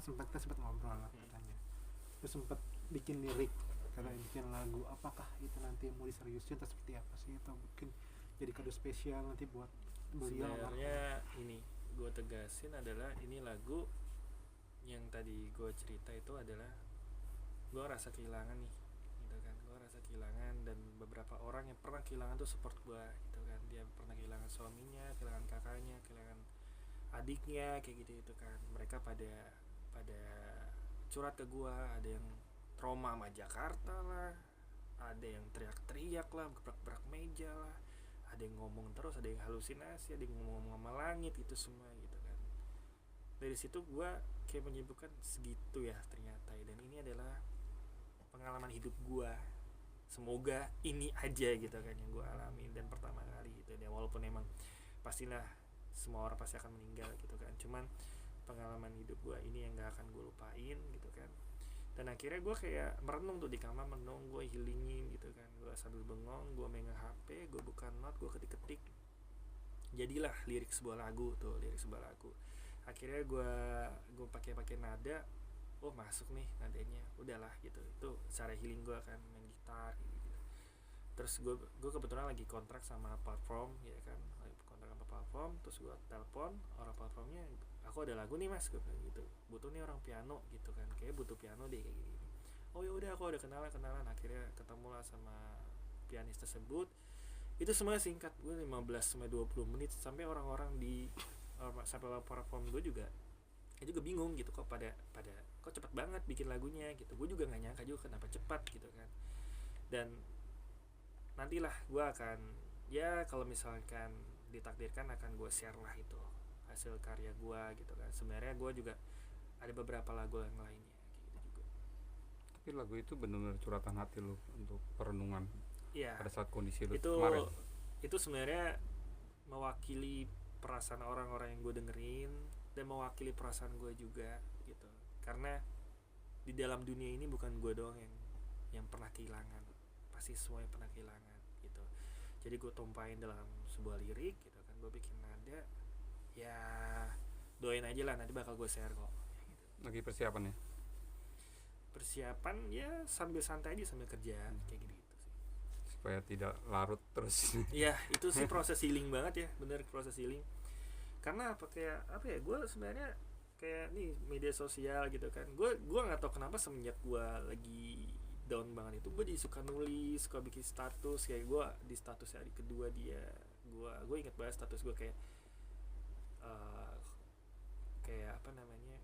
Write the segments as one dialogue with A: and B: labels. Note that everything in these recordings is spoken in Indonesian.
A: kita sempat ngobrol katanya terus sempat bikin lirik katanya bikin lagu, apakah itu nanti mau diseriusin atau seperti apa sih, atau mungkin jadi kado spesial nanti buat beliau?
B: Sebenarnya ini gue tegasin adalah ini lagu yang tadi gue cerita itu adalah gue rasa kehilangan nih gitu kan, gue rasa kehilangan dan beberapa orang yang pernah kehilangan tuh support gue gitu kan, dia pernah kehilangan suaminya, kehilangan kakaknya, kehilangan adiknya kayak gitu kan, mereka pada curhat ke gue, ada yang trauma sama Jakarta lah, ada yang teriak-teriak lah, gebrak-gebrak meja lah, ada yang ngomong terus, ada yang halusinasi, ada yang ngomong sama langit, itu semua gitu kan. Dari situ gue kayak menyebutkan segitu ya ternyata, dan ini adalah pengalaman hidup gue, semoga ini aja gitu kan yang gue alami dan pertama kali gitu ya, walaupun emang pastilah semua orang pasti akan meninggal gitu kan, cuman pengalaman hidup gue ini yang gak akan gue lupain gitu kan. Dan akhirnya gue kayak merenung tuh di kamar, merenung, gue healingin gitu kan, gue sambil bengong, gue megang HP, gue buka not, gue ketik-ketik, jadilah lirik sebuah lagu tuh, lirik sebuah lagu. Akhirnya gue pakai nada, oh masuk nih nadanya, udahlah gitu. Itu cara healing gue kan, main gitar gitu. Terus gue kebetulan lagi kontrak sama platform ya kan, lagi kontrak sama platform, terus gue telepon orang platformnya, aku ada lagu nih mas, gue bilang gitu, butuh nih orang piano gitu kan, kayak butuh piano deh kayak gini. Oh ya udah, aku udah kenalan, akhirnya ketemu lah sama pianis tersebut. Itu semua singkat, gue 15-20 menit, sampai orang-orang di sampai platform gue juga bingung gitu, kok pada kok cepet banget bikin lagunya gitu. Gue juga nggak nyangka juga kenapa cepat gitu kan. Dan nantilah gue akan, ya kalau misalkan ditakdirkan akan gue share lah itu hasil karya gue gitu kan. Sebenarnya gue juga ada beberapa lagu yang lainnya gitu juga.
C: Tapi lagu itu benar-benar curhatan hati lo untuk perenungan
B: ya,
C: pada saat kondisi lo
B: itu
C: kemarin.
B: Itu sebenarnya mewakili perasaan orang-orang yang gue dengerin dan mewakili perasaan gue juga gitu. Karena di dalam dunia ini bukan gue doang yang pernah kehilangan, pasti semua yang pernah kehilangan gitu. Jadi gue tumpahin dalam sebuah lirik gitu kan, gue bikin nada, ya doain aja lah, nanti bakal gue share kok gitu.
C: Lagi persiapan ya?
B: Persiapan ya sambil santai aja sambil kerja kayak gitu sih,
C: supaya tidak larut terus.
B: ya itu sih proses healing banget ya, bener proses healing. Karena kayak apa ya, gue sebenarnya kayak nih media sosial gitu kan, gue nggak tahu kenapa semenjak gue lagi down banget itu, gue suka nulis, suka bikin status. Kayak gue di status hari kedua dia, gue inget banget status gue kayak kayak apa namanya,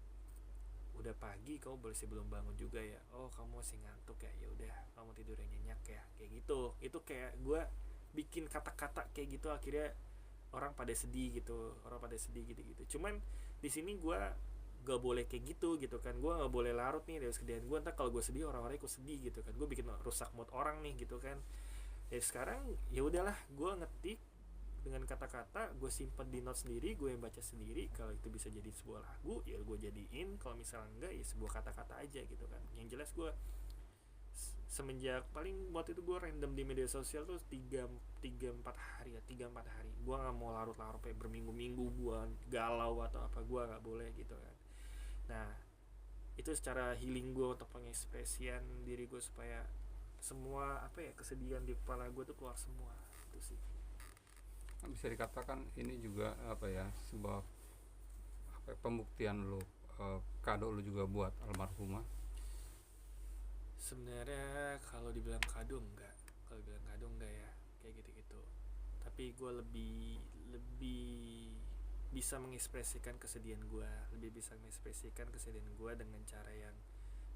B: udah pagi kamu masih belum bangun juga ya, oh kamu masih ngantuk ya, ya udah kamu tidurnya nyenyak ya, kayak gitu. Itu kayak gue bikin kata-kata kayak gitu, akhirnya orang pada sedih gitu, cuman di sini gue gak boleh kayak gitu kan, gue gak boleh larut nih dari kesedihan gue, ntar kalau gue sedih orang-orang ikut sedih gitu kan, gue bikin rusak mood orang nih gitu kan. Ya sekarang ya udahlah, gue ngetik dengan kata-kata, gue simpen di note sendiri, gue yang baca sendiri. Kalau itu bisa jadi sebuah lagu ya gue jadiin, kalau misalnya enggak ya sebuah kata-kata aja gitu kan. Yang jelas gue semenjak paling waktu itu gue random di media sosial tuh 3-4 hari ya, 3-4 hari gue gak mau larut-larut kayak berminggu-minggu gue galau atau apa, gue gak boleh gitu kan. Nah itu secara healing gue untuk pengekspresian diri gue, supaya semua apa ya, kesedihan di kepala gue tuh keluar semua. Itu sih
C: Bisa dikatakan ini juga apa ya, sebuah pembuktian lo, kado lo juga buat almarhumah.
B: sebenarnya. Kalau dibilang kado enggak ya kayak gitu-gitu, tapi gue lebih bisa mengekspresikan kesedihan gue, dengan cara yang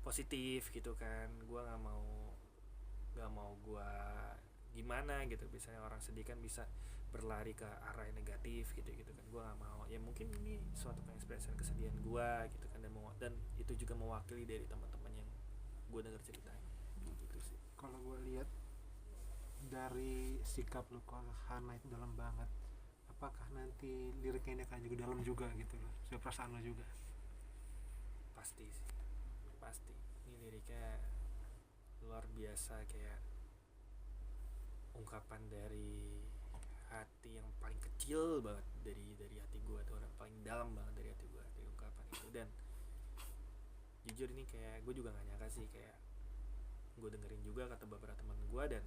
B: positif gitu kan. Gue nggak mau gue gimana gitu, biasanya orang sedih kan bisa berlari ke arah yang negatif gitu kan. Gue nggak mau, ya mungkin ini suatu pengekspresian kesedihan gue gitu kan, dan itu juga mewakili dari teman-teman yang gue dengar ceritanya gitu sih.
A: Kalau gue lihat dari sikap lo ke Hana itu dalam banget, apakah nanti liriknya ini akan juga dalam juga gitu loh, sesuai perasaan lo juga?
B: Pasti sih, pasti. Ini liriknya luar biasa, kayak ungkapan dari hati yang paling kecil banget dari hati gue tuh, orang paling dalam banget dari hati gue, dari ungkapan itu. Dan jujur ini kayak gue juga nggak nyangka sih, kayak gue dengerin juga kata beberapa teman gue dan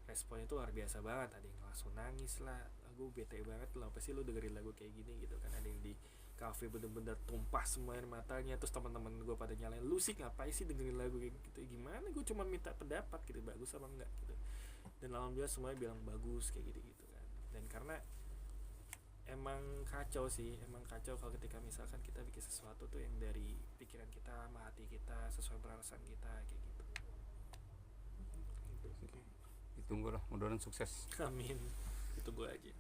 B: responnya tuh luar biasa banget. Ada yang langsung nangis lah, gue bete banget lah, apa sih lu dengerin lagu kayak gini gitu kan. Ada yang di kafe bener-bener tumpah semua air matanya, terus teman-teman gue pada nyalain, lu sih ngapain sih dengerin lagu kayak gitu, gimana, gue cuma minta pendapat gitu, bagus apa enggak gitu. Dan alhamdulillah semuanya bilang bagus kayak gitu kan. Dan karena emang kacau sih, emang kacau kalau ketika misalkan kita bikin sesuatu tuh yang dari pikiran kita sama hati kita, sesuai perasaan kita kayak gitu.
C: Ditunggu lah, mudah-mudahan sukses.
B: Amin. Itu gue aja.